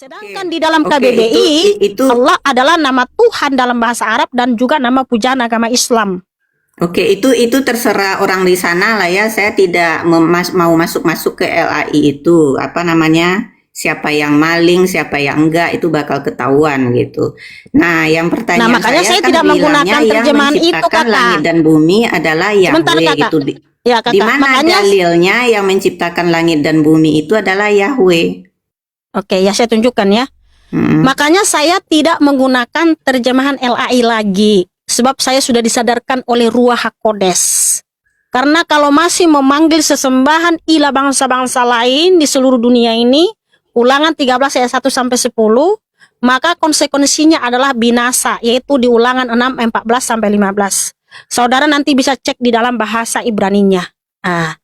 Sedangkan di dalam Oke, KBBI, itu Allah adalah nama Tuhan dalam bahasa Arab dan juga nama pujaan agama Islam. oke, itu terserah orang di sana lah ya. Saya tidak mau masuk-masuk ke LAI itu. Apa namanya? Siapa yang maling, siapa yang enggak itu bakal ketahuan gitu. Nah, yang Nah, pertanyaan makanya saya saya kan tidak bilangnya menggunakan yang terjemahan itu, menciptakan Kakak. langit dan bumi adalah Sebentar, Yahweh Kakak. gitu. Ya, Di Kakak. mana Makanya, dalilnya yang menciptakan langit dan bumi itu adalah Yahweh? oke, ya saya tunjukkan ya. Mm-mm. Makanya saya tidak menggunakan terjemahan LAI lagi. Sebab saya sudah disadarkan oleh Ruah HaKodes. Karena kalau masih memanggil sesembahan ilah bangsa-bangsa lain di seluruh dunia ini, Ulangan 13 ayat 1 sampai 10, maka konsekuensinya adalah binasa, yaitu di Ulangan 6 ayat 14 sampai 15. Saudara nanti bisa cek di dalam bahasa Ibraninya. Ah,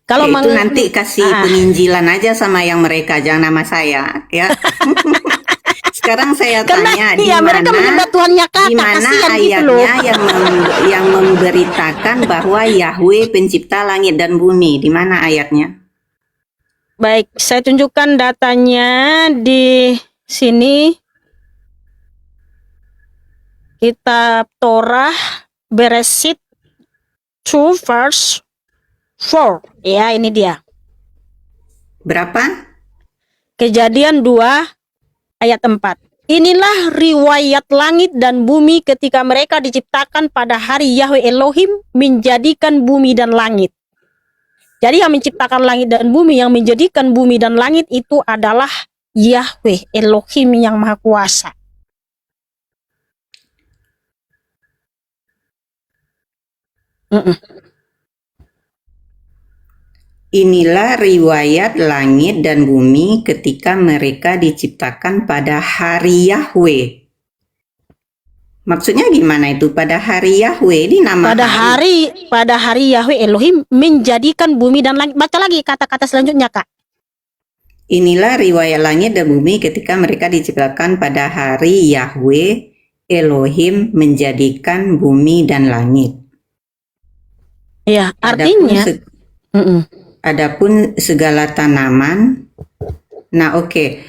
kalau Itu nanti kasih penginjilan aja sama yang mereka, jangan nama saya ya. Sekarang saya karena tanya di iya, mereka menyembah Tuhannya di Kakak, mana kasihan gitu loh. ayatnya yang memberitakan bahwa Yahweh pencipta langit dan bumi? Di mana ayatnya? Baik, saya tunjukkan datanya di sini. Kitab Torah Beresit 2 verse 4. Ya, ini dia. Berapa? Kejadian 2 ayat 4. Inilah riwayat langit dan bumi ketika mereka diciptakan pada hari Yahweh Elohim menjadikan bumi dan langit. Jadi yang menciptakan langit dan bumi, yang menjadikan bumi dan langit itu adalah Yahweh Elohim yang Maha Kuasa. Inilah riwayat langit dan bumi ketika mereka diciptakan pada hari Yahweh. Maksudnya gimana itu pada hari Yahweh? Ini nama Pada hari Yahweh Elohim menjadikan bumi dan langit. Baca lagi kata-kata selanjutnya, Kak. Inilah riwayat langit dan bumi ketika mereka diciptakan pada hari Yahweh Elohim menjadikan bumi dan langit. Ya, artinya Adapun segala tanaman. Nah, oke.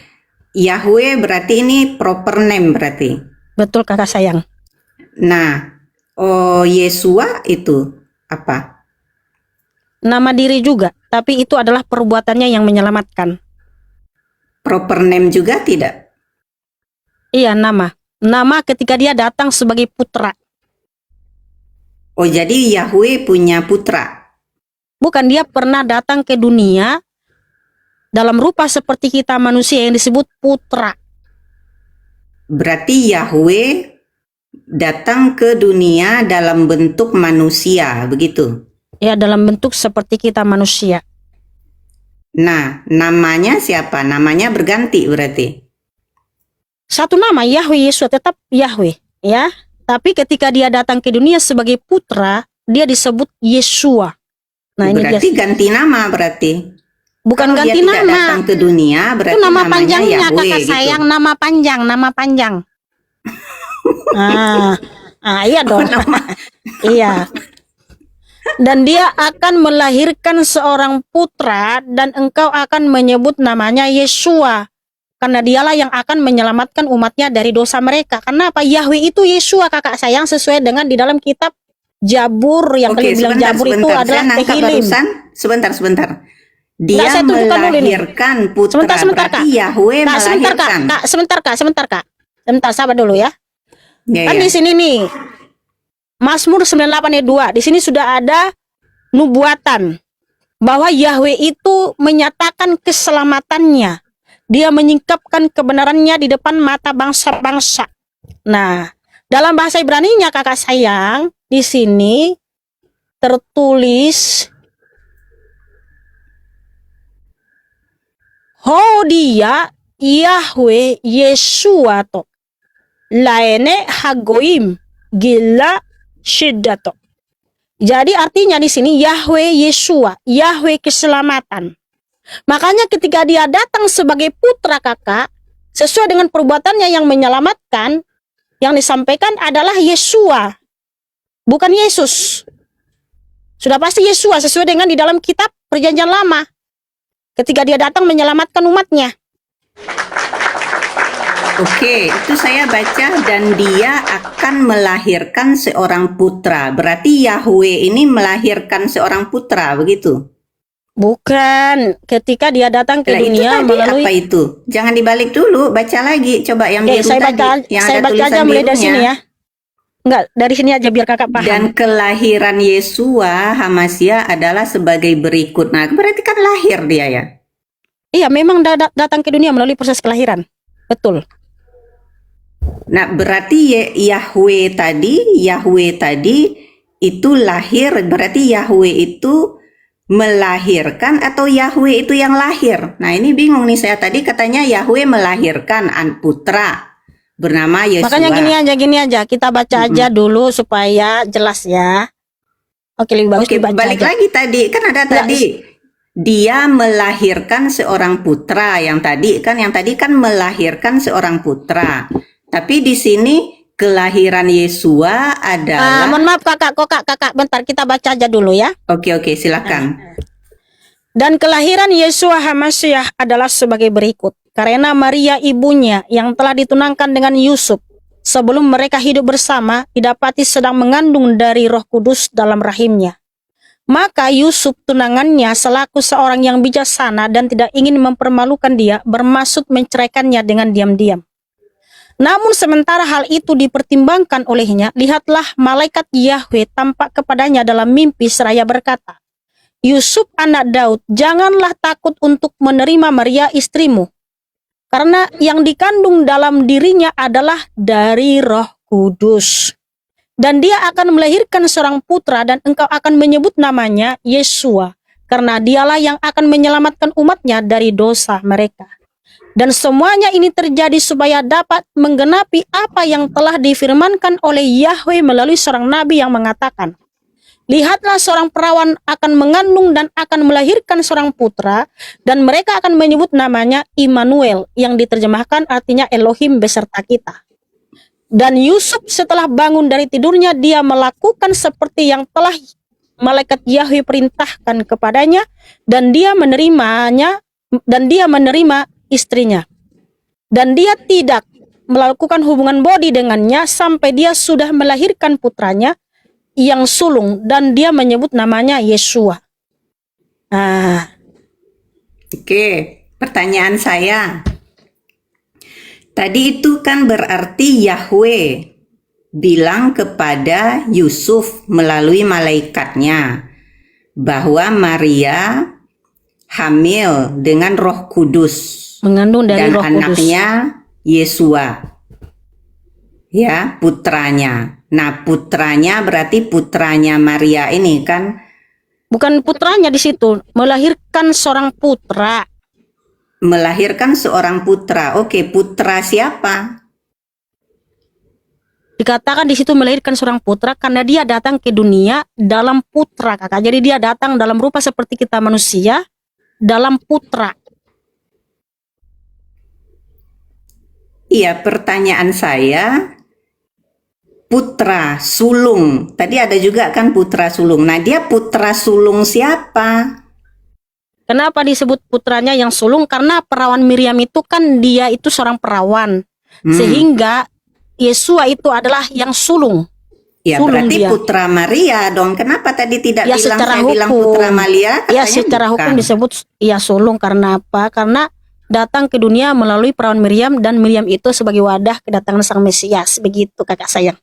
Yahweh berarti ini proper name berarti. betul, Kakak sayang. Nah, Yesua itu apa? Nama diri juga, tapi itu adalah perbuatannya yang menyelamatkan. Proper name juga tidak? Iya, nama. Nama ketika dia datang sebagai putra. Oh, jadi Yahweh punya putra. Bukan, dia pernah datang ke dunia dalam rupa seperti kita manusia yang disebut putra. Berarti Yahweh datang ke dunia dalam bentuk manusia, begitu? Ya, dalam bentuk seperti kita manusia. Nah, namanya siapa? Namanya berganti berarti? Satu nama, Yahweh Yesus, tetap Yahweh. Ya, tapi ketika dia datang ke dunia sebagai putra, dia disebut Yesua. Nah, berarti ini dia. ganti nama berarti. Bukan Kalau ganti dia tidak nama. datang ke dunia berarti Itu nama namanya panjangnya, Yahweh Kakak gitu. sayang, nama panjang. Iya dong. Iya. Dan dia akan melahirkan seorang putra dan engkau akan menyebut namanya Yesua. Karena dialah yang akan menyelamatkan umatnya dari dosa mereka. Kenapa? Yahweh itu Yesua, Kakak sayang, sesuai dengan di dalam kitab Jabur yang Oke, bilang Jabur itu sebentar. adalah Saya nangkap Tehilim. barusan. Sebentar. Dia Nggak, saya tunjukkan dulu ini. melahirkan putra. Sebentar, berarti Kak. Yahweh Kak, melahirkan. sebentar, Kak. Sebentar, sabar dulu ya. Ya. Di sini nih, Mazmur 98 ayat 2. Di sini sudah ada nubuatan bahwa Yahweh itu menyatakan keselamatannya. Dia menyingkapkan kebenarannya di depan mata bangsa-bangsa. Nah, dalam bahasa Ibraninya, Kakak sayang, di sini tertulis Hodia Yahweh Yeshua to laene hagoim gila shiddato. Jadi artinya di sini Yahweh Yeshua, Yahweh keselamatan. Makanya ketika dia datang sebagai putra, Kakak, sesuai dengan perbuatannya yang menyelamatkan, yang disampaikan adalah Yeshua, bukan Yesus. Sudah pasti Yeshua sesuai dengan di dalam kitab Perjanjian Lama. Ketika dia datang menyelamatkan umatnya. Oke, itu saya baca dan dia akan melahirkan seorang putra. Berarti Yahweh ini melahirkan seorang putra, begitu? Bukan, ketika dia datang ke Lah itu dunia tadi melalui. apa itu? Jangan dibalik dulu, baca lagi. Coba yang Oke, biru saya tadi, baca, yang saya ada baca aja tulisan mulai dari sini birunya. ya. Enggak, dari sini aja biar kakak paham. Dan kelahiran Yesua Hamasya adalah sebagai berikut. Nah, berarti kan lahir dia ya? Iya, memang datang ke dunia melalui proses kelahiran. Betul. Nah, berarti Yahweh tadi itu lahir, berarti Yahweh itu melahirkan atau Yahweh itu yang lahir? Nah, ini bingung nih saya. Tadi katanya Yahweh melahirkan putra bernama Yesua. Makanya gini aja, kita baca aja dulu supaya jelas ya. Oke, lebih bagus Oke, dibaca balik aja. lagi tadi, kan ada Enggak, tadi dia melahirkan seorang putra. Yang tadi kan melahirkan seorang putra. Tapi di sini kelahiran Yesua adalah mohon maaf kakak, bentar kita baca aja dulu ya. Oke, silakan. Dan kelahiran Yesua Hamasyah adalah sebagai berikut. Karena Maria ibunya yang telah ditunangkan dengan Yusuf, sebelum mereka hidup bersama, didapati sedang mengandung dari Roh Kudus dalam rahimnya. Maka Yusuf tunangannya selaku seorang yang bijaksana dan tidak ingin mempermalukan dia, bermaksud menceraikannya dengan diam-diam. Namun sementara hal itu dipertimbangkan olehnya, lihatlah malaikat Yahweh tampak kepadanya dalam mimpi seraya berkata, Yusuf anak Daud, janganlah takut untuk menerima Maria istrimu, karena yang dikandung dalam dirinya adalah dari Roh Kudus. Dan dia akan melahirkan seorang putra dan engkau akan menyebut namanya Yesua, karena dialah yang akan menyelamatkan umatnya dari dosa mereka. Dan semuanya ini terjadi supaya dapat menggenapi apa yang telah difirmankan oleh Yahweh melalui seorang nabi yang mengatakan, lihatlah seorang perawan akan mengandung dan akan melahirkan seorang putra, dan mereka akan menyebut namanya Immanuel, yang diterjemahkan artinya Elohim beserta kita. Dan Yusuf setelah bangun dari tidurnya, dia melakukan seperti yang telah malaikat Yahweh perintahkan kepadanya, dan dia menerima istrinya. Dan dia tidak melakukan hubungan bodi dengannya sampai dia sudah melahirkan putranya yang sulung, dan dia menyebut namanya Yesua. Oke, pertanyaan saya. Tadi itu kan berarti Yahweh bilang kepada Yusuf melalui malaikatnya bahwa Maria hamil dengan Roh Kudus. Mengandung dari dan Roh Kudus. anaknya Yesua, ya, putranya. Nah, putranya berarti putranya Maria ini kan? Bukan putranya di situ, melahirkan seorang putra. Melahirkan seorang putra. Oke, putra siapa? Dikatakan di situ melahirkan seorang putra karena dia datang ke dunia dalam putra, kakak. Jadi dia datang dalam rupa seperti kita manusia, dalam putra. Iya, pertanyaan saya, putra sulung. Tadi ada juga kan putra sulung. Nah, dia putra sulung siapa? Kenapa disebut putranya yang sulung? Karena perawan Miriam itu kan dia itu seorang perawan. Sehingga Yesua itu adalah yang sulung. Ya, sulung berarti dia. Putra Maria dong. Kenapa tadi tidak Ya, bilang secara saya bilang hukum. putra Maria? Ya, secara hukum disebut ya sulung. Karena apa? Karena datang ke dunia melalui perawan Miriam, dan Miriam itu sebagai wadah kedatangan sang Mesias. Begitu kakak sayang.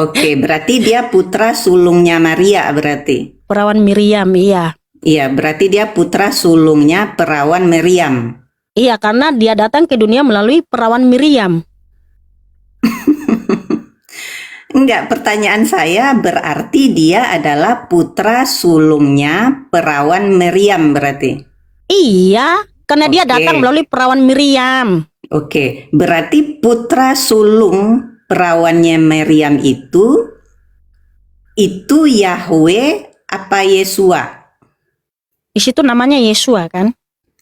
Oke, berarti dia putra sulungnya Maria berarti. Perawan Miriam, iya. Iya, berarti dia putra sulungnya perawan Miriam. Iya, karena dia datang ke dunia melalui perawan Miriam. Enggak, pertanyaan saya berarti dia adalah putra sulungnya perawan Miriam berarti. Iya, karena dia datang melalui perawan Miriam. Oke, berarti putra sulung perawannya Miriam itu Yahweh apa Yesua? Di situ namanya Yesua kan?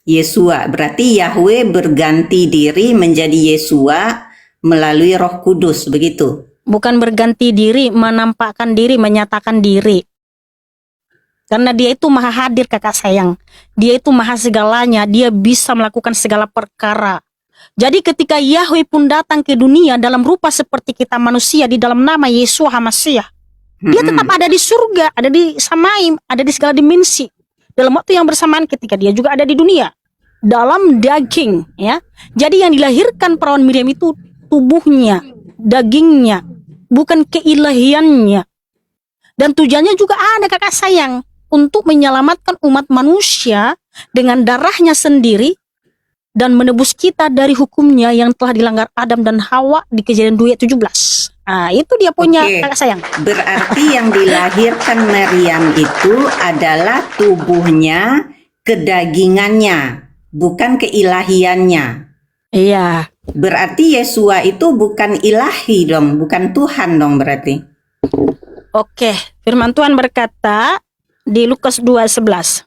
Yesua, berarti Yahweh berganti diri menjadi Yesua melalui Roh Kudus, begitu? Bukan berganti diri, menampakkan diri, menyatakan diri. Karena dia itu maha hadir kakak sayang. Dia itu maha segalanya, dia bisa melakukan segala perkara. Jadi ketika Yahweh pun datang ke dunia dalam rupa seperti kita manusia di dalam nama Yesua HaMasiah, dia tetap ada di surga, ada di Samaim, ada di segala dimensi. Dalam waktu yang bersamaan ketika dia juga ada di dunia. Dalam daging, ya. Jadi yang dilahirkan perawan Miriam itu tubuhnya, dagingnya, bukan keilahiannya. Dan tujuannya juga ada, kakak sayang, untuk menyelamatkan umat manusia dengan darahnya sendiri dan menebus kita dari hukumnya yang telah dilanggar Adam dan Hawa di Kejadian 2 ayat 17. Nah, itu dia punya, Oke. kakak sayang. Berarti yang dilahirkan Maryam itu adalah tubuhnya, kedagingannya, bukan keilahiannya. Iya. Berarti Yesua itu bukan ilahi dong, bukan Tuhan dong berarti. Oke, firman Tuhan berkata di Lukas 2:11.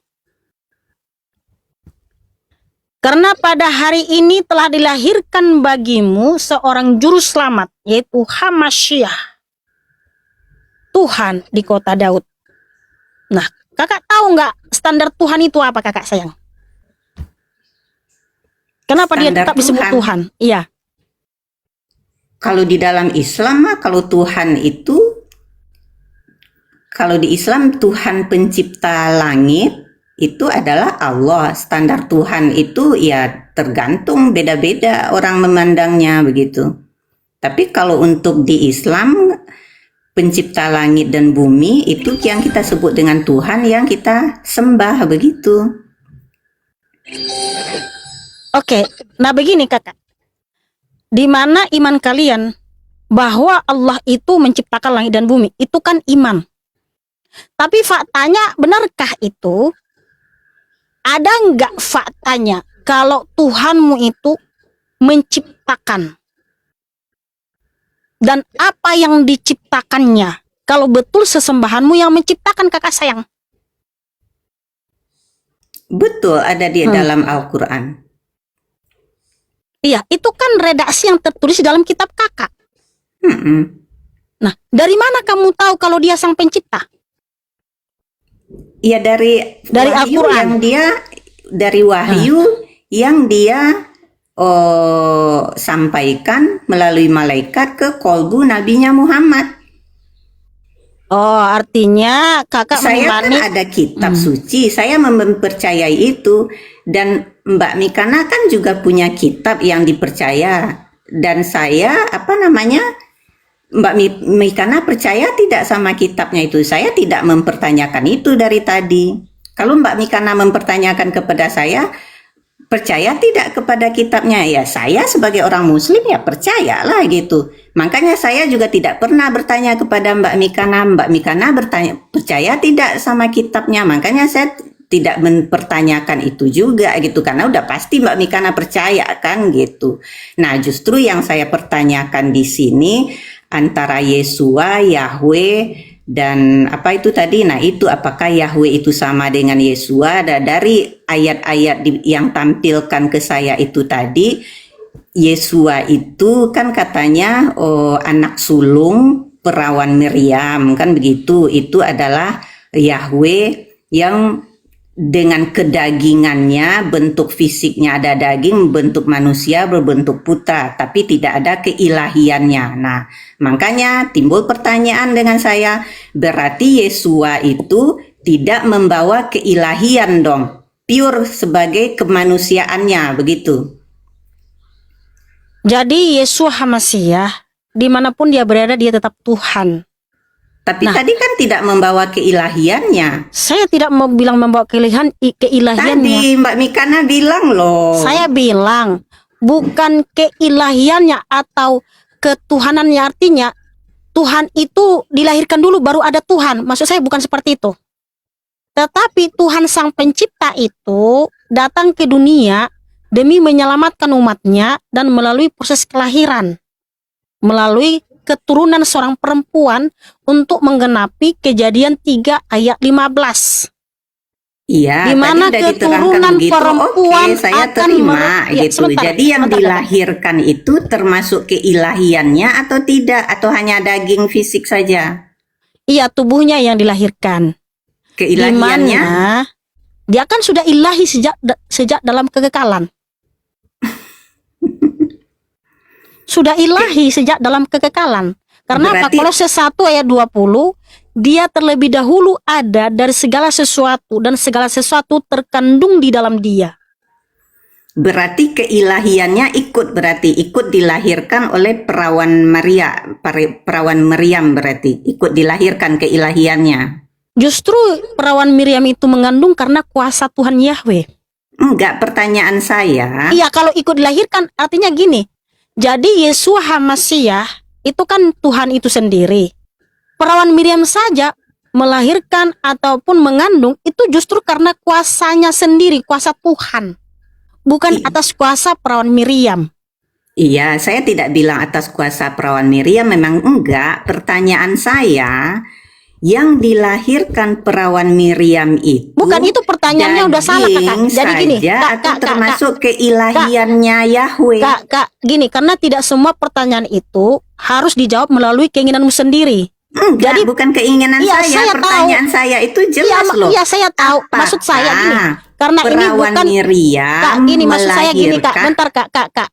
Karena pada hari ini telah dilahirkan bagimu seorang juru selamat, yaitu HaMasiah, Tuhan di kota Daud. Nah, kakak tahu nggak standar Tuhan itu apa, kakak sayang? Kenapa dia Standar tetap disebut Tuhan. Tuhan? Iya. Kalau di dalam Islam mah, kalau Tuhan itu, kalau di Islam Tuhan pencipta langit itu adalah Allah. Standar Tuhan itu ya tergantung, beda-beda orang memandangnya begitu. Tapi kalau untuk di Islam, pencipta langit dan bumi itu yang kita sebut dengan Tuhan yang kita sembah begitu. Oke, nah begini kakak. Di mana iman kalian bahwa Allah itu menciptakan langit dan bumi? Itu kan iman. Tapi faktanya benarkah itu? Ada nggak faktanya kalau Tuhanmu itu menciptakan? Dan apa yang diciptakannya? Kalau betul sesembahanmu yang menciptakan, kakak sayang. Betul, ada di dalam Al-Quran. Iya, itu kan redaksi yang tertulis dalam kitab kakak. Nah, dari mana kamu tahu kalau dia sang pencipta? Ya dari wahyu Al-Quran. yang dia dari wahyu yang dia sampaikan melalui malaikat ke kolbu nabinya Muhammad. Oh, artinya kakak Saya mengimani. kan ada kitab suci, saya mempercayai itu, dan Mbak Mikana kan juga punya kitab yang dipercaya, dan saya Mbak Mikana percaya tidak sama kitabnya itu? Saya tidak mempertanyakan itu dari tadi. Kalau Mbak Mikana mempertanyakan kepada saya, percaya tidak kepada kitabnya? Ya saya sebagai orang muslim ya percayalah gitu. Makanya saya juga tidak pernah bertanya kepada Mbak Mikana. Mbak Mikana percaya tidak sama kitabnya? Makanya saya tidak mempertanyakan itu juga gitu, karena udah pasti Mbak Mikana percaya kan gitu. Nah, justru yang saya pertanyakan di sini antara Yesua, Yahweh, dan apa itu tadi? Nah, itu apakah Yahweh itu sama dengan Yesua? Dari ayat-ayat yang tampilkan ke saya itu tadi, Yesua itu kan katanya anak sulung perawan Miriam kan begitu. Itu adalah Yahweh yang dengan kedagingannya, bentuk fisiknya ada daging, bentuk manusia berbentuk putra, tapi tidak ada keilahiannya. Nah, makanya timbul pertanyaan dengan saya, berarti Yesua itu tidak membawa keilahian dong, pure sebagai kemanusiaannya, begitu. Jadi Yesua HaMasiah, dimanapun dia berada dia tetap Tuhan. Tapi tadi kan tidak membawa keilahiannya. Saya tidak mau bilang membawa keilahiannya. Tadi Mbak Mikana bilang loh. Saya bilang bukan keilahiannya atau ketuhanannya, artinya Tuhan itu dilahirkan dulu baru ada Tuhan. Maksud saya bukan seperti itu. Tetapi Tuhan sang pencipta itu datang ke dunia demi menyelamatkan umatnya dan melalui proses kelahiran. Melalui keturunan seorang perempuan untuk menggenapi Kejadian 3 ayat 15. Iya, di mana tadi udah keturunan begitu. perempuan Oke, saya akan terima gitu. sebentar, Jadi yang sebentar. dilahirkan itu termasuk keilahiannya atau tidak, atau hanya daging fisik saja? Iya, tubuhnya yang dilahirkan. Keilahiannya? Dimana dia kan sudah ilahi sejak dalam kekekalan. sudah ilahi sejak dalam kekekalan. Karena apa? Berarti- Kolose 1 ayat 20, dia terlebih dahulu ada dari segala sesuatu dan segala sesuatu terkandung di dalam dia. Berarti keilahiannya ikut dilahirkan oleh perawan Maryam, berarti ikut dilahirkan keilahiannya. Justru perawan Miriam itu mengandung karena kuasa Tuhan Yahweh. Enggak, pertanyaan saya. Iya, kalau ikut dilahirkan artinya gini. Jadi Yesua HaMasiah itu kan Tuhan itu sendiri. Perawan Miriam saja melahirkan ataupun mengandung itu justru karena kuasanya sendiri, kuasa Tuhan. Bukan atas kuasa perawan Miriam. Iya, saya tidak bilang atas kuasa perawan Miriam, memang enggak. Pertanyaan saya, yang dilahirkan perawan Miriam itu Bukan, itu pertanyaannya udah salah, Kakak. Jadi gini, saja Kak, atau termasuk keilahiannya Yahweh? Kak, gini, karena tidak semua pertanyaan itu harus dijawab melalui keinginanmu sendiri. Enggak, Jadi- bukan keinginan Iya, saya. saya Pertanyaan saya itu jelas Iya, loh. iya, saya tahu. Maksud saya gini, karena ini perawan bukan Miriam Kak, gini maksud saya gini, Kak. melahirkan- Bentar, Kak.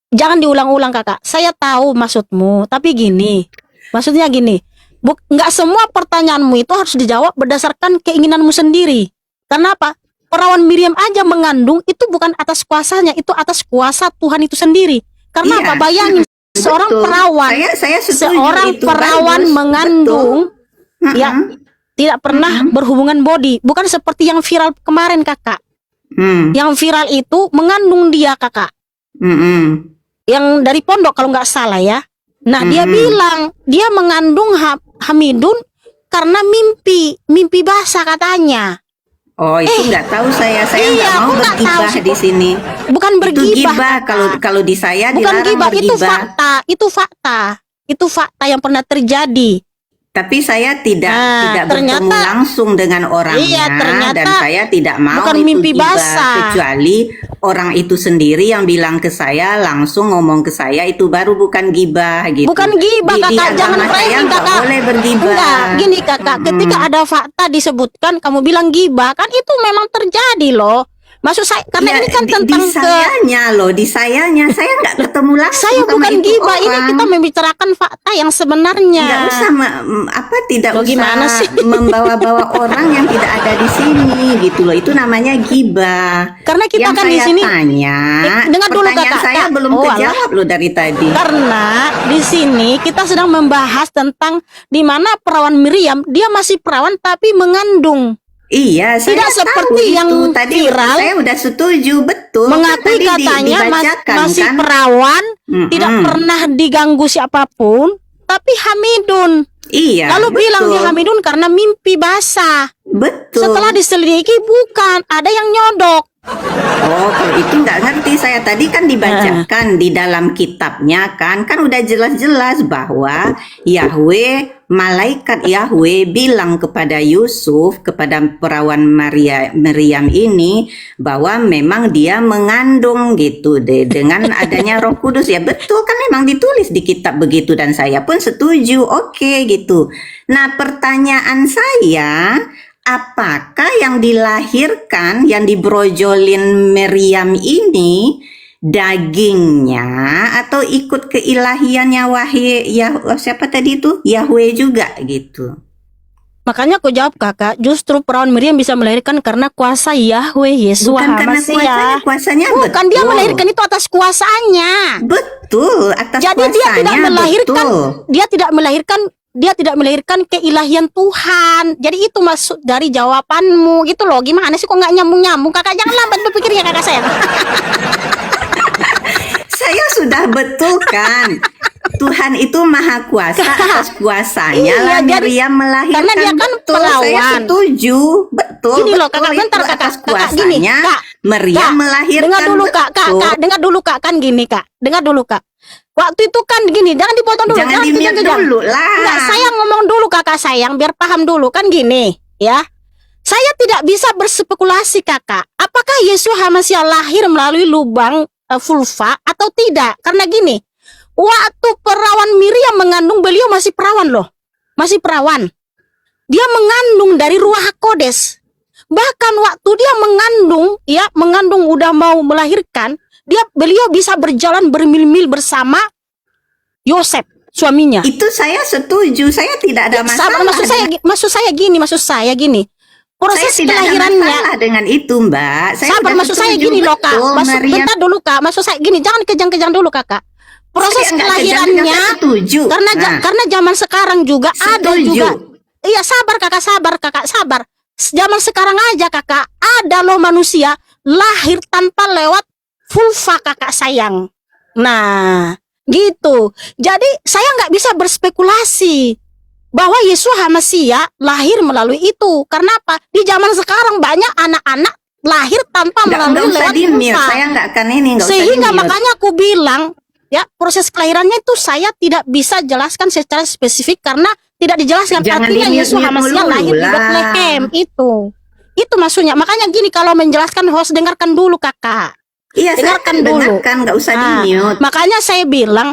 Jangan diulang-ulang, Kakak. Saya tahu maksudmu, tapi gini. Maksudnya gini, nggak semua pertanyaanmu itu harus dijawab berdasarkan keinginanmu sendiri. Karena apa? Perawan Miriam aja mengandung itu bukan atas kuasanya, itu atas kuasa Tuhan itu sendiri. Karena Iya. apa? Bayangin seorang Betul. perawan, Saya setuju seorang itu, perawan bagus. mengandung, Betul. ya, tidak pernah berhubungan body, bukan seperti yang viral kemarin, Kakak. Yang viral itu mengandung dia, Kakak. Yang dari pondok kalau nggak salah ya. Nah, dia bilang dia mengandung Hamidun karena mimpi basah katanya. Oh, itu nggak tahu saya. Saya nggak iya, mau aku nggak bergibah tahu. di sini. Bukan Itu bergibah. gibah. Kalau di saya Bukan dilarang gibah, itu bergibah. fakta, itu fakta yang pernah terjadi. Tapi saya tidak ternyata- bertemu langsung dengan orangnya, Iya, ternyata dan saya tidak mau bukan itu mimpi gibah, basah. kecuali orang itu sendiri yang bilang ke saya, langsung ngomong ke saya, itu baru bukan gibah gitu. Bukan gibah, Di Kakak, jangan agama saya framing, nggak Kakak. boleh bergibah. Enggak, gini Kakak, ketika ada fakta disebutkan kamu bilang gibah, kan itu memang terjadi loh. Maksud saya karena Ya, ini kan tentang di sayanya loh, di sayanya saya nggak ketemu langsung saya sama bukan itu gibah, ini orang. kita membicarakan fakta yang sebenarnya. Nggak usah tidak Loh, usah gimana sih? membawa-bawa orang yang tidak ada di sini gitu loh. Itu namanya gibah. Karena kita Yang kan di saya sini tanya, dengar dulu, pertanyaan Kakak. saya Kak. belum Oh, terjawab loh dari tadi. karena di sini kita sedang membahas tentang di mana perawan Miriam dia masih perawan tapi mengandung. Iya, saya Tidak tahu seperti itu. yang Tadi viral, saya udah setuju, betul. mengakui Tadi katanya dibacakan, masih kan? perawan, Mm-mm. tidak pernah diganggu siapapun, tapi Hamidun. Iya, Lalu betul. bilang dia Hamidun karena mimpi basah. Betul. Setelah diselidiki bukan, ada yang nyodok. Oh, kalau itu nggak ngerti saya. Tadi kan dibacakan di dalam kitabnya kan udah jelas-jelas bahwa malaikat Yahweh bilang kepada Yusuf, kepada perawan Maryam ini, bahwa memang dia mengandung gitu deh dengan adanya Roh Kudus. Ya betul, kan memang ditulis di kitab begitu dan saya pun setuju. Oke gitu. Nah, pertanyaan saya, apakah yang dilahirkan, yang dibrojolin Miriam ini dagingnya atau ikut keilahiannya siapa tadi itu? Yahweh juga gitu. Makanya aku jawab Kakak, justru perawan Miriam bisa melahirkan karena kuasa Yahweh Yesus Bukan karena HaMasiah. kuasanya Bukan, betul. dia melahirkan itu atas kuasanya. Betul, atas Jadi kuasanya dia tidak melahirkan, betul. dia tidak melahirkan keilahian Tuhan. Jadi itu maksud dari jawabanmu gitu loh. Gimana sih kok nggak nyambung-nyambung? Kakak jangan lambat berpikirnya, Kakak saya. Saya sudah betulkan. Tuhan itu maha kuasa, atas kuasanya Iya, lah jadi- Miriam melahirkan. karena dia kan betul, saya perawan. setuju. Betul. Gini loh, betul, Kakak, itu bentar, Kakak. atas Kakak, gini, kuasanya Kak. Miriam Kak, melahirkan. dengar dulu Kak, betul. dengar dulu Kak, kan gini Kak. Dengar dulu Kak. Waktu itu kan gini, jangan dipotong dulu. Jangan di-mute dulu lah. Enggak, saya ngomong dulu Kakak sayang biar paham dulu kan gini, ya. Saya tidak bisa berspekulasi Kakak. Apakah Yesus HaMasiah lahir melalui lubang vulva atau tidak? Karena gini, waktu perawan Miriam mengandung, beliau masih perawan loh. Masih perawan. Dia mengandung dari Ruach HaKodes. Bahkan waktu dia mengandung udah mau melahirkan, beliau bisa berjalan bermil-mil bersama Yosef suaminya. Itu saya setuju, saya tidak ada masalah. Maksud saya gini. Proses Saya tidak ada kelahirannya. masalah dengan itu, Mbak. Saya Sabar, udah maksud saya setuju, gini loh, Kak. betul, Maria. Bentar dulu, Kak. Maksud saya gini, jangan kejang-kejang dulu, Kakak. Proses Saya nggak kelahirannya kejam, saya setuju. karena zaman sekarang juga ada Setuju. juga. Iya, sabar, Kakak, sabar. Zaman sekarang aja, Kakak, ada loh manusia lahir tanpa lewat vulva, Kakak sayang. Nah, gitu. Jadi saya nggak bisa berspekulasi bahwa Yeshua HaMashiach lahir melalui itu. Karena apa? Di zaman sekarang banyak anak-anak lahir tanpa melalui Nggak usah lewat di-mute, vulva. saya nggak akan ini, nggak usah Sehingga di-mute. makanya aku bilang, ya, proses kelahirannya itu saya tidak bisa jelaskan secara spesifik karena tidak dijelaskan. Jangan Artinya di-mute Yeshua HaMashiach dulu lahir di lah. Bethlehem itu maksudnya. Makanya gini, kalau menjelaskan host dengarkan dulu, Kakak. Iya, saya Dengarkan akan dulu. dengarkan, nggak usah Nah, di-mute. makanya saya bilang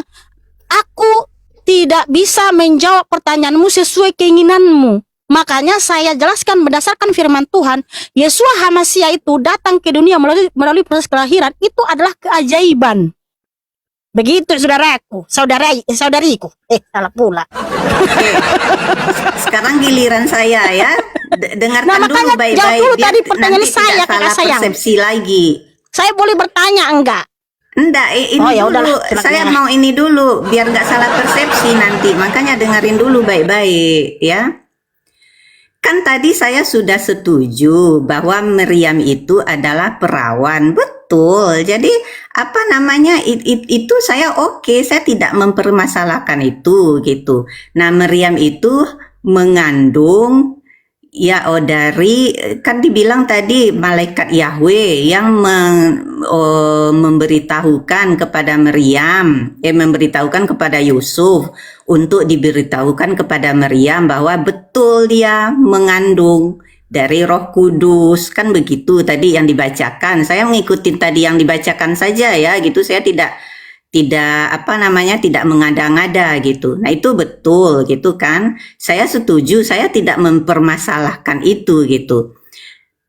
aku tidak bisa menjawab pertanyaanmu sesuai keinginanmu. Makanya saya jelaskan berdasarkan firman Tuhan, Yeshua HaMashiach itu datang ke dunia melalui proses kelahiran itu adalah keajaiban. Begitu saudariku. Salah pula. Oke. Sekarang giliran saya ya. Dengarkan Nah, dulu makanya baik-baik. jawab dulu biar tadi pertanyaan nanti saya, tidak Kakak salah sayang. persepsi lagi. Saya boleh bertanya enggak? Enggak, ini Oh, ya dulu. udahlah, silakan Saya ya. mau ini dulu biar nggak salah persepsi nanti. Makanya dengerin dulu baik-baik ya. Kan tadi saya sudah setuju bahwa Meriam itu adalah perawan. Betul. Jadi apa namanya itu saya oke, saya tidak mempermasalahkan itu gitu. Nah, Meriam itu mengandung dari kan dibilang tadi malaikat Yahweh yang memberitahukan kepada memberitahukan kepada Yusuf untuk diberitahukan kepada Maryam bahwa betul dia mengandung dari Roh Kudus, kan begitu tadi yang dibacakan. Saya mengikuti tadi yang dibacakan saja ya gitu. Saya tidak mengada-ngada gitu. Nah, itu betul gitu kan. Saya setuju, saya tidak mempermasalahkan itu gitu.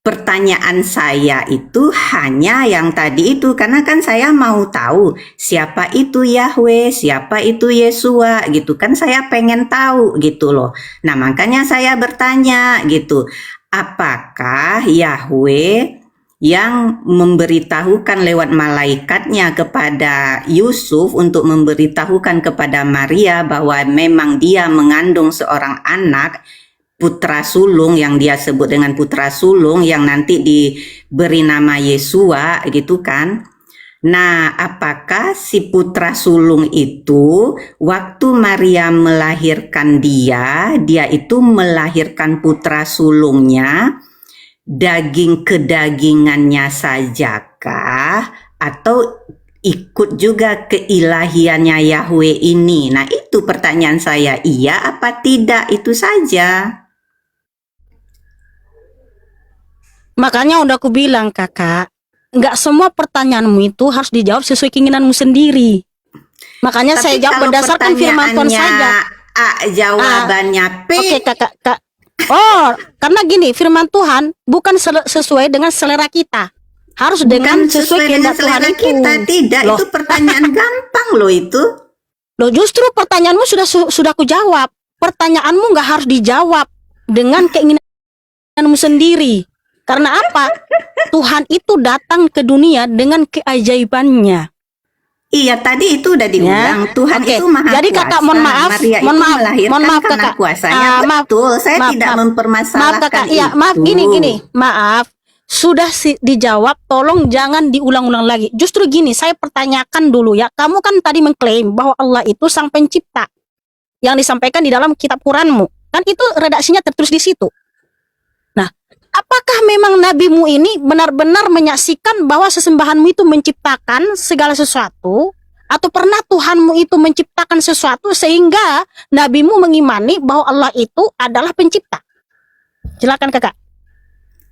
Pertanyaan saya itu hanya yang tadi itu, karena kan saya mau tahu siapa itu Yahweh, siapa itu Yeshua gitu kan, saya pengen tahu gitu loh. Nah, makanya saya bertanya gitu, apakah Yahweh yang memberitahukan lewat malaikatnya kepada Yusuf untuk memberitahukan kepada Maria bahwa memang dia mengandung seorang anak putra sulung yang dia sebut dengan putra sulung yang nanti diberi nama Yeshua gitu kan. Nah, apakah si putra sulung itu waktu Maria melahirkan dia itu melahirkan putra sulungnya daging kedagingannya sajakah atau ikut juga keilahiannya Yahweh ini? Nah, itu pertanyaan saya, iya apa tidak, itu saja. Makanya udah aku bilang, Kakak, nggak semua pertanyaanmu itu harus dijawab sesuai keinginanmu sendiri. Makanya Tapi saya jawab kalau berdasarkan firman Tuhan pertanyaannya saja. A, jawabannya P. Oke, Kak. Oh, karena gini, firman Tuhan bukan sesuai dengan selera kita. Harus dengan Bukan sesuai dengan kehendak Tuhan selera itu. kita, tidak. Loh. Itu pertanyaan gampang loh itu. Loh, justru pertanyaanmu sudah aku jawab. Pertanyaanmu nggak harus dijawab dengan keinginanmu sendiri. Karena apa? Tuhan itu datang ke dunia dengan keajaibannya. Iya, tadi itu udah diulang. Tuhan Oke. itu maha Jadi, kuasa. Kakak, mohon maaf, Maria itu melahirkan mohon maaf, karena Kakak. kuasanya. Maaf, Betul, saya maaf, tidak maaf. mempermasalahkan Maaf, Kakak. Iya, itu. maaf, gini. Maaf. Sudah dijawab, tolong jangan diulang-ulang lagi. Justru gini, saya pertanyakan dulu ya. Kamu kan tadi mengklaim bahwa Allah itu sang pencipta. Yang disampaikan di dalam kitab Quranmu. Kan itu redaksinya tertulis di situ. Nah, apakah memang nabimu ini benar-benar menyaksikan bahwa sesembahanmu itu menciptakan segala sesuatu? Atau pernah Tuhanmu itu menciptakan sesuatu sehingga nabimu mengimani bahwa Allah itu adalah pencipta? Silakan, Kakak.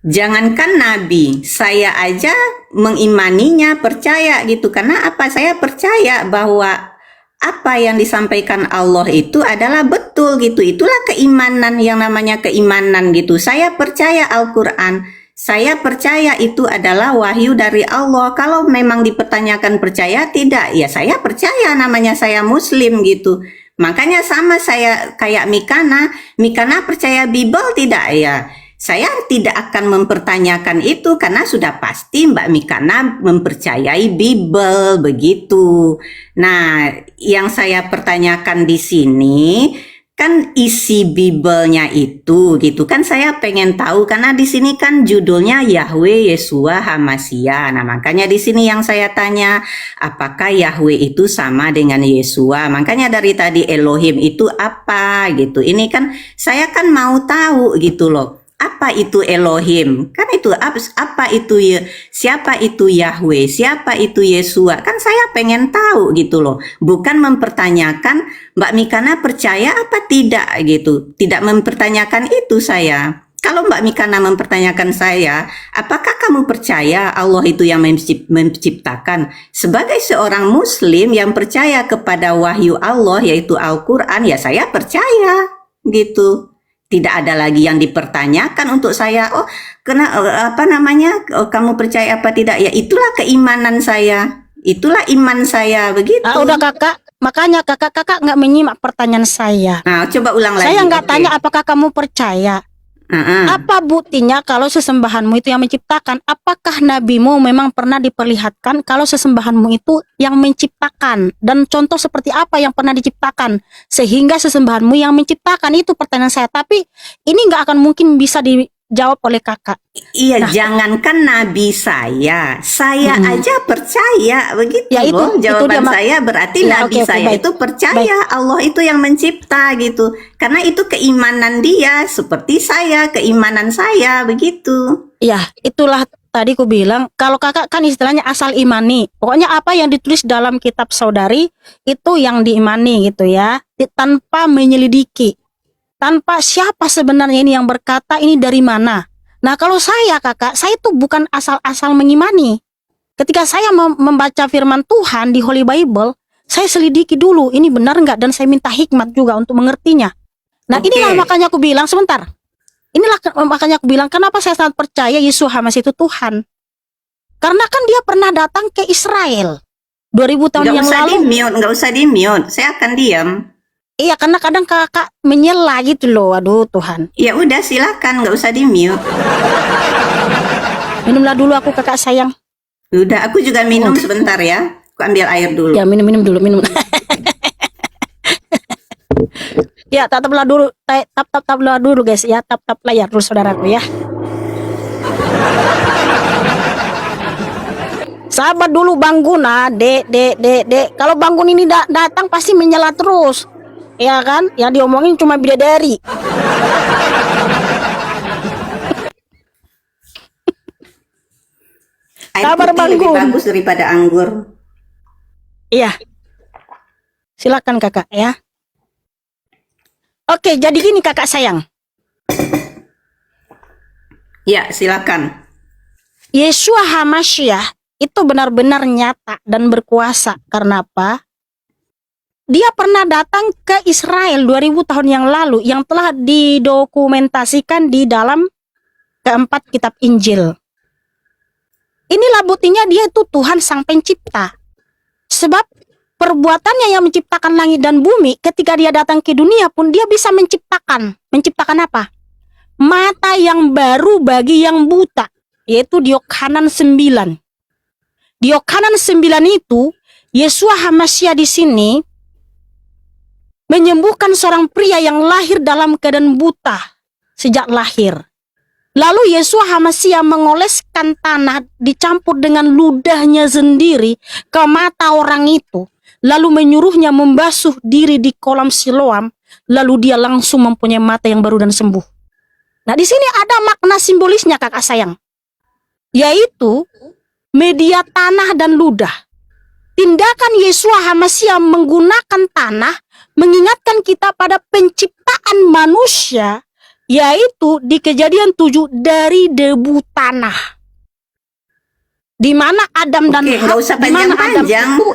Jangankan nabi, saya aja mengimaninya, percaya gitu. Karena apa? Saya percaya bahwa apa yang disampaikan Allah itu adalah betul gitu. Itulah keimanan, yang namanya keimanan gitu. Saya percaya Al-Quran. Saya percaya itu adalah wahyu dari Allah. Kalau memang dipertanyakan percaya tidak, ya saya percaya, namanya saya Muslim gitu. Makanya sama saya kayak Mikana. Mikana percaya Bible tidak ya? Saya tidak akan mempertanyakan itu karena sudah pasti Mbak Mikana mempercayai Bible begitu. Nah, yang saya pertanyakan di sini kan isi Biblenya itu gitu kan, saya pengen tahu karena di sini kan judulnya Yahweh Yeshua Hamashiach. Nah, makanya di sini yang saya tanya, apakah Yahweh itu sama dengan Yeshua? Makanya dari tadi Elohim itu apa gitu. Ini kan saya kan mau tahu gitu loh. Apa itu Elohim? Kan itu apa itu siapa itu Yahweh? Siapa itu Yeshua? Kan saya pengen tahu gitu loh. Bukan mempertanyakan Mbak Mikana percaya apa tidak gitu. Tidak mempertanyakan itu saya. Kalau Mbak Mikana mempertanyakan saya, apakah kamu percaya Allah itu yang menciptakan? Sebagai seorang Muslim yang percaya kepada wahyu Allah yaitu Al-Quran, ya saya percaya gitu. Tidak ada lagi yang dipertanyakan untuk saya. Oh, kamu percaya apa tidak? Ya itulah keimanan saya. Itulah iman saya begitu. Udah kakak, makanya kakak nggak menyimak pertanyaan saya. Nah, coba ulang lagi. Saya nggak tanya apakah kamu percaya. Apa buktinya kalau sesembahanmu itu yang menciptakan? Apakah nabimu memang pernah diperlihatkan kalau sesembahanmu itu yang menciptakan? Dan contoh seperti apa yang pernah diciptakan sehingga sesembahanmu yang menciptakan? Itu pertanyaan saya. Tapi ini nggak akan mungkin bisa dijawab oleh kakak. Iya, jangankan nabi saya aja percaya begitu Ya, itu, loh. Jawaban itu saya berarti ya, nabi saya baik. itu percaya Allah itu yang mencipta gitu. Karena itu keimanan dia, seperti saya, keimanan saya begitu. Ya, itulah tadi ku bilang, kalau kakak kan istilahnya asal imani. Pokoknya apa yang ditulis dalam kitab saudari itu yang diimani gitu ya, tanpa menyelidiki. Tanpa siapa sebenarnya ini yang berkata ini dari mana. Nah, kalau saya kakak, saya tuh bukan asal-asal mengimani. Ketika saya membaca firman Tuhan di Holy Bible, saya selidiki dulu ini benar nggak, dan saya minta hikmat juga untuk mengertinya. Nah, inilah makanya aku bilang sebentar. Inilah makanya aku bilang kenapa saya sangat percaya Yeshua Hamashiach itu Tuhan. Karena kan dia pernah datang ke Israel 2000 tahun yang lalu. Nggak usah di-mute, saya akan diam. Iya, karena kadang kakak menyela gitu loh. Aduh Tuhan. Ya udah, silakan, nggak usah di-mute. Minumlah dulu aku kakak sayang. Udah, aku juga minum sebentar ya. Aku ambil air dulu. Ya, minum dulu, minum. Ya, tap-taplah dulu, tap-taplah dulu guys ya, tap-tap layar dulu saudaraku ya. Sabar dulu Bang Guna, dek. Kalau Bang Guna ini datang pasti menyela terus, ya kan? Yang diomongin cuma bidadari. Air Sabar putih Bang lebih Gun. bagus daripada anggur. Iya. Silakan kakak ya. Oke, jadi gini kakak sayang. Ya, silakan. Yeshua Hamashiach itu benar-benar nyata dan berkuasa. Karena apa? Dia pernah datang ke Israel 2000 tahun yang lalu, yang telah didokumentasikan di dalam keempat kitab Injil. Inilah buktinya dia itu Tuhan sang pencipta. Sebab perbuatannya yang menciptakan langit dan bumi, ketika dia datang ke dunia pun dia bisa menciptakan. Menciptakan apa? Mata yang baru bagi yang buta, yaitu di Yohanan 9. Di Yohanan 9 itu, Yeshua Hamashiach di sini menyembuhkan seorang pria yang lahir dalam keadaan buta sejak lahir. Lalu Yeshua Hamashiach mengoleskan tanah dicampur dengan ludahnya sendiri ke mata orang itu. Lalu menyuruhnya membasuh diri di kolam Siloam. Lalu dia langsung mempunyai mata yang baru dan sembuh. Nah, di sini ada makna simbolisnya kakak sayang. Yaitu media tanah dan ludah. Tindakan Yeshua Hamashiach menggunakan tanah mengingatkan kita pada penciptaan manusia, yaitu di Kejadian 7 dari debu tanah. Di mana Adam dan Oke, nggak usah di mana Adam panjang-panjang. itu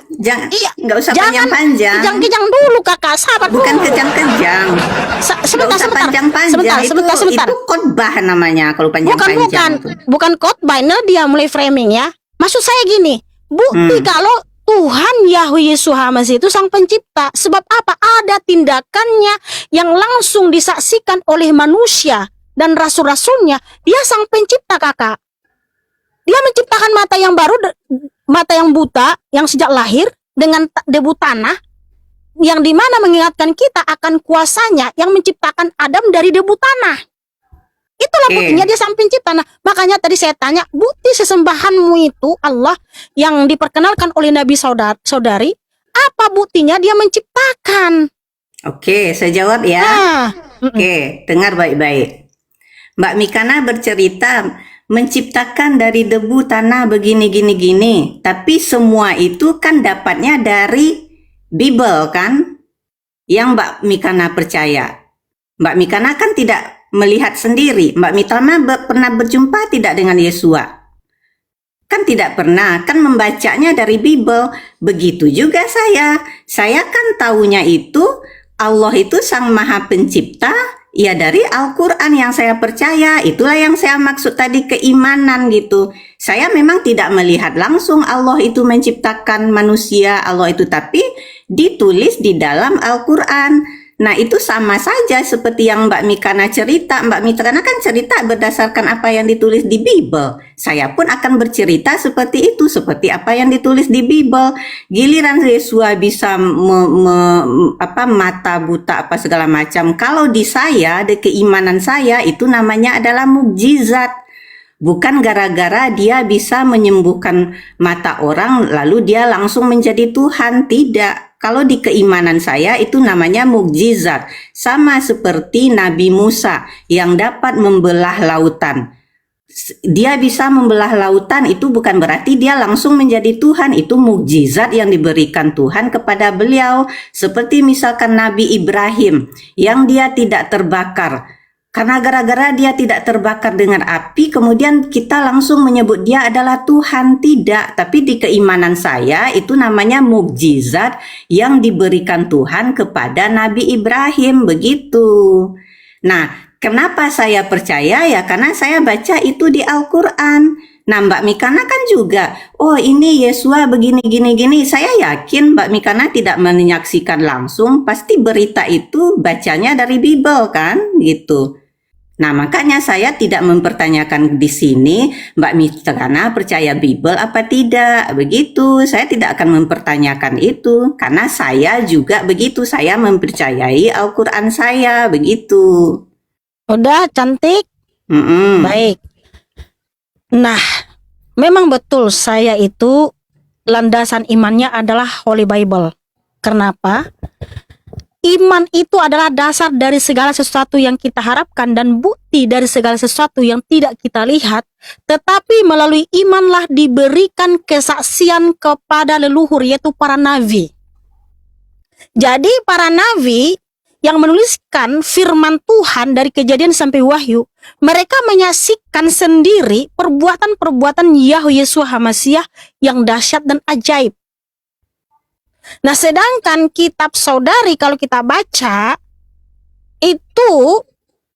Iya, nggak usah jangan panjang-panjang. kejang-kejang dulu kakak, sabar Bukan dulu. kejang-kejang. Nggak Sebentar, usah sebentar, panjang-panjang. sebentar. Itu khotbah namanya kalau Bukan, panjang-panjang tuh. bukan khotbah. Nah, dia mulai framing ya. Maksud saya gini, bukti kalau Tuhan Yahweh Yesus HaMashiach itu sang pencipta. Sebab apa? Ada tindakannya yang langsung disaksikan oleh manusia dan rasul-rasulnya. Dia sang pencipta kakak. Dia menciptakan mata yang baru, mata yang buta, yang sejak lahir dengan debu tanah, yang dimana mengingatkan kita akan kuasanya yang menciptakan Adam dari debu tanah. Itulah buktinya dia sang pencipta. Nah, makanya tadi saya tanya, bukti sesembahanmu itu Allah yang diperkenalkan oleh Nabi saudari, apa buktinya dia menciptakan? Oke, saya jawab ya. Oke, dengar baik-baik. Mbak Mikana bercerita menciptakan dari debu tanah begini-gini-gini, tapi semua itu kan dapatnya dari Bible kan, yang Mbak Mikana percaya. Mbak Mikana kan tidak melihat sendiri. Mbak Mikana pernah berjumpa tidak dengan Yesua? Kan tidak pernah, kan membacanya dari Bible. Begitu juga saya kan taunya itu Allah itu sang maha pencipta, ya dari Al-Quran yang saya percaya. Itulah yang saya maksud tadi, keimanan gitu. Saya memang tidak melihat langsung Allah itu menciptakan manusia, Allah itu, tapi ditulis di dalam Al-Quran. Nah, itu sama saja seperti yang Mbak Mikana cerita. Mbak Mikana kan cerita berdasarkan apa yang ditulis di Bible. Saya pun akan bercerita seperti itu, seperti apa yang ditulis di Bible. Giliran Yesua bisa mata buta apa segala macam. Kalau di saya, di keimanan saya, itu namanya adalah mukjizat. Bukan gara-gara dia bisa menyembuhkan mata orang lalu dia langsung menjadi Tuhan, tidak. Kalau di keimanan saya itu namanya mukjizat. Sama seperti Nabi Musa yang dapat membelah lautan. Dia bisa membelah lautan, itu bukan berarti dia langsung menjadi Tuhan. Itu mukjizat yang diberikan Tuhan kepada beliau. Seperti misalkan Nabi Ibrahim yang dia tidak terbakar. Karena gara-gara dia tidak terbakar dengan api, kemudian kita langsung menyebut dia adalah Tuhan. Tidak, tapi di keimanan saya itu namanya mukjizat yang diberikan Tuhan kepada Nabi Ibrahim, begitu. Nah, kenapa saya percaya ya? Karena saya baca itu di Al-Quran. Nah, Mbak Mikana kan juga, oh ini Yesua begini gini. Saya yakin Mbak Mikana tidak menyaksikan langsung, pasti berita itu bacanya dari Bible kan, gitu. Nah, makanya saya tidak mempertanyakan di sini Mbak Mikana percaya Bible apa tidak, begitu. Saya tidak akan mempertanyakan itu karena saya juga begitu, saya mempercayai Al-Quran saya, begitu. Udah cantik. Baik. Nah, memang betul saya itu landasan imannya adalah Holy Bible. Kenapa? Iman itu adalah dasar dari segala sesuatu yang kita harapkan dan bukti dari segala sesuatu yang tidak kita lihat. Tetapi melalui imanlah diberikan kesaksian kepada leluhur, yaitu para nabi. Jadi para nabi yang menuliskan firman Tuhan dari Kejadian sampai Wahyu, mereka menyaksikan sendiri perbuatan-perbuatan Yahweh Yesus HaMashiach yang dahsyat dan ajaib. Nah, sedangkan kitab saudari kalau kita baca itu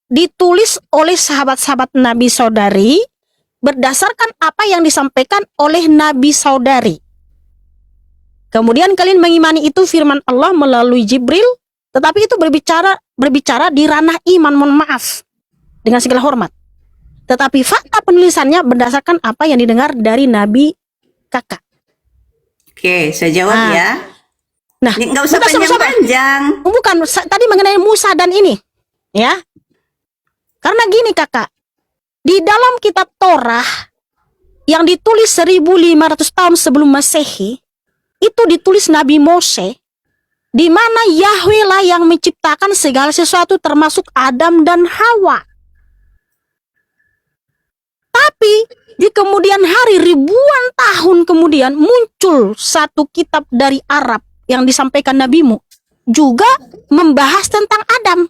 ditulis oleh sahabat-sahabat Nabi saudari berdasarkan apa yang disampaikan oleh Nabi saudari. Kemudian kalian mengimani itu firman Allah melalui Jibril, tetapi itu berbicara di ranah iman, mohon maaf, dengan segala hormat. Tetapi fakta penulisannya berdasarkan apa yang didengar dari Nabi kakak. Oke, saya jawab ya. Nah, nggak usah panjang-panjang. Bukan, tadi mengenai Musa dan ini, ya. Karena gini kakak, di dalam kitab Torah yang ditulis 1500 tahun sebelum Masehi, itu ditulis Nabi Mose, di mana Yahweh lah yang menciptakan segala sesuatu termasuk Adam dan Hawa. Tapi di kemudian hari, ribuan tahun kemudian, muncul satu kitab dari Arab yang disampaikan nabimu juga membahas tentang Adam,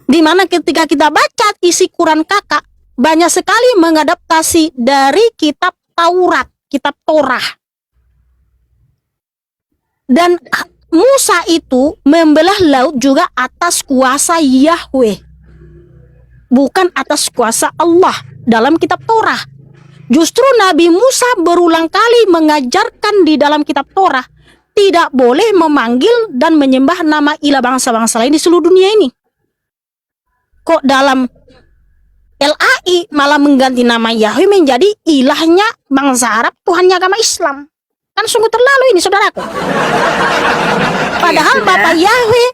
di mana ketika kita baca isi Quran kakak, banyak sekali mengadaptasi dari kitab Taurat, kitab Torah. Dan Musa itu membelah laut juga atas kuasa Yahweh, bukan atas kuasa Allah dalam kitab Torah. Justru Nabi Musa berulang kali mengajarkan di dalam kitab Torah tidak boleh memanggil dan menyembah nama ilah bangsa-bangsa lain di seluruh dunia ini. Kok dalam LAI malah mengganti nama Yahweh menjadi ilahnya bangsa Arab, Tuhannya agama Islam? Kan sungguh terlalu ini, saudaraku. Padahal sudah. Bapak Yahweh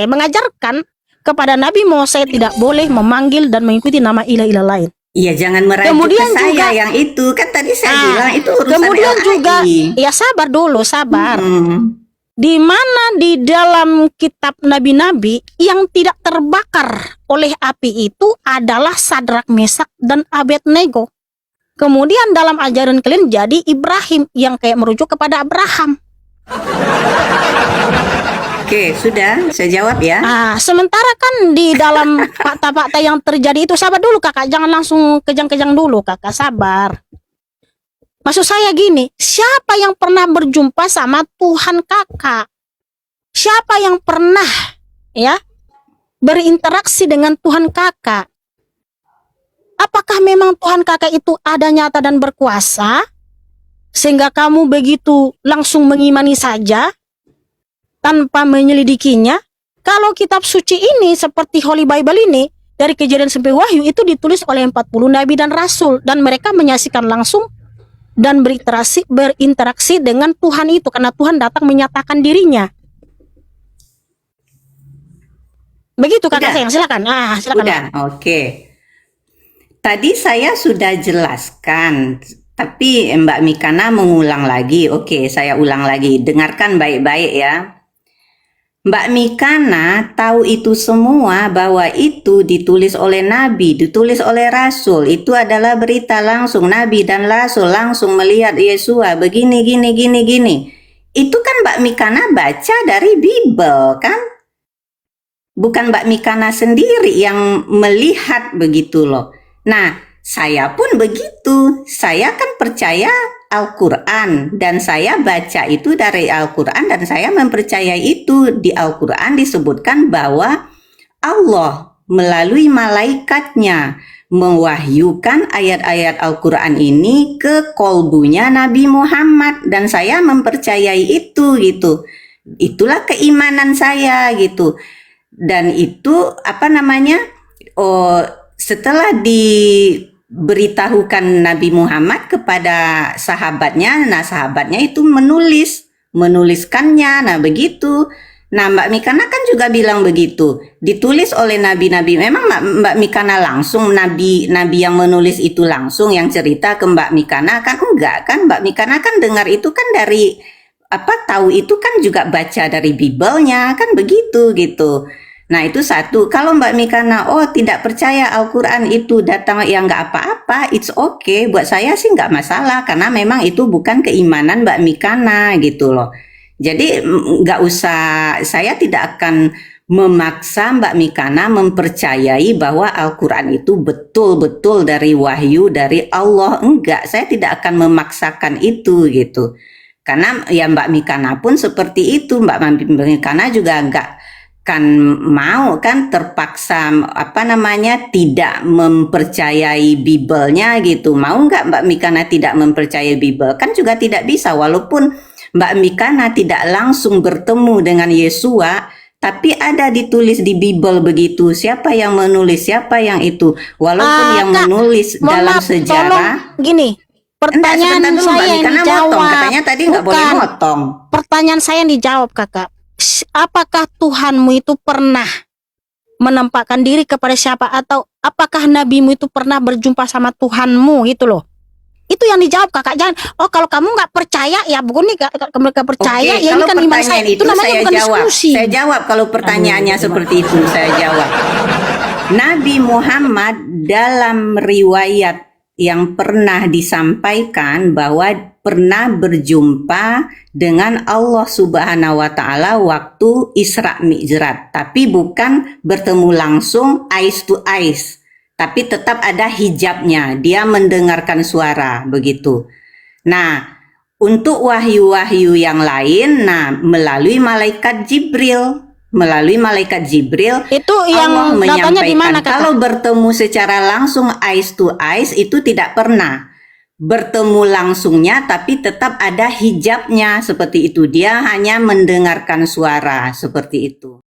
mengajarkan kepada Nabi Musa tidak boleh memanggil dan mengikuti nama ilah-ilah lain. Iya, jangan merajuk Kemudian ke saya juga- yang itu. Kan tadi saya bilang itu urusan Kemudian LAI. juga, ya sabar dulu, sabar. Di mana di dalam kitab nabi-nabi yang tidak terbakar oleh api itu adalah Sadrak, Mesak, dan Abednego. Kemudian dalam ajaran kalian jadi Ibrahim yang kayak merujuk kepada Abraham. Oke, sudah saya jawab ya. Sementara kan di dalam fakta-fakta yang terjadi itu, sabar dulu kakak, jangan langsung kejang-kejang dulu kakak, sabar. Maksud saya gini, siapa yang pernah berjumpa sama Tuhan kakak? Siapa yang pernah ya berinteraksi dengan Tuhan kakak? Apakah memang Tuhan kakak itu ada, nyata, dan berkuasa sehingga kamu begitu langsung mengimani saja tanpa menyelidikinya? Kalau kitab suci ini seperti Holy Bible ini dari Kejadian sampai Wahyu itu ditulis oleh 40 nabi dan rasul, dan mereka menyaksikan langsung dan berinteraksi dengan Tuhan itu karena Tuhan datang menyatakan dirinya. Begitu kakak Udah. sayang, silakan. Silakan. Udah, oke. Tadi saya sudah jelaskan, tapi Mbak Mikana mengulang lagi. Oke, saya ulang lagi. Dengarkan baik-baik ya. Mbak Mikana tahu itu semua, bahwa itu ditulis oleh Nabi, ditulis oleh Rasul. Itu adalah berita langsung. Nabi dan Rasul langsung melihat Yesua begini, gini. Itu kan Mbak Mikana baca dari Bible kan? Bukan Mbak Mikana sendiri yang melihat begitu loh. Nah, saya pun begitu. Saya kan percaya Al-Quran dan saya baca itu dari Al-Quran dan saya mempercayai itu. Di Al-Quran disebutkan bahwa Allah melalui malaikatnya mewahyukan ayat-ayat Al-Quran ini ke kolbunya Nabi Muhammad dan saya mempercayai itu gitu. Itulah keimanan saya gitu. Dan itu setelah diberitahukan Nabi Muhammad kepada sahabatnya, nah sahabatnya itu menuliskannya, nah begitu. Nah Mbak Mikana kan juga bilang begitu, ditulis oleh nabi-nabi. Memang Mbak Mikana langsung nabi yang menulis itu langsung yang cerita ke Mbak Mikana kan? Enggak kan, Mbak Mikana kan dengar itu kan dari tahu itu kan juga baca dari Bible-nya kan begitu gitu. Nah itu satu. Kalau Mbak Mikana tidak percaya Al-Quran itu datang ya nggak apa-apa, it's okay. Buat saya sih nggak masalah karena memang itu bukan keimanan Mbak Mikana gitu loh. Jadi nggak usah, saya tidak akan memaksa Mbak Mikana mempercayai bahwa Al-Quran itu betul-betul dari wahyu dari Allah. Enggak, saya tidak akan memaksakan itu gitu. Karena ya Mbak Mikana pun seperti itu. Mbak Mikana juga nggak kan mau kan terpaksa tidak mempercayai Bible-nya gitu. Mau nggak Mbak Mikana tidak mempercayai Bible? Kan juga tidak bisa, walaupun Mbak Mikana tidak langsung bertemu dengan Yesua, tapi ada ditulis di Bible begitu. Siapa yang menulis, siapa yang itu, walaupun yang Kak, menulis dalam sejarah. Tolong gini, pertanyaan Sebentar dulu, saya Mbak yang Mikana dijawab. motong. Katanya tadi nggak boleh Bukan. motong. Pertanyaan saya yang dijawab kakak. Apakah Tuhanmu itu pernah menampakkan diri kepada siapa, atau apakah nabimu itu pernah berjumpa sama Tuhanmu gitu loh? Itu yang dijawab kakak. Jangan kalau kamu nggak percaya ya begini, nggak percaya ya ini Kalau kan iman saya. pertanyaan Itu namanya saya bukan jawab. diskusi. Saya jawab kalau pertanyaannya seperti itu, saya jawab. Nabi Muhammad dalam riwayat yang pernah disampaikan bahwa pernah berjumpa dengan Allah Subhanahu wa Ta'ala waktu Isra Mi'raj, tapi bukan bertemu langsung eyes to eyes. tapi tetap ada hijabnya, dia mendengarkan suara begitu. Nah, untuk wahyu-wahyu yang lain, nah melalui malaikat Jibril, Itu Allah yang datanya di mana, menyampaikan. Kakak? Kalau bertemu secara langsung eyes to eyes itu tidak pernah bertemu langsungnya, tapi tetap ada hijabnya seperti itu. Dia hanya mendengarkan suara seperti itu.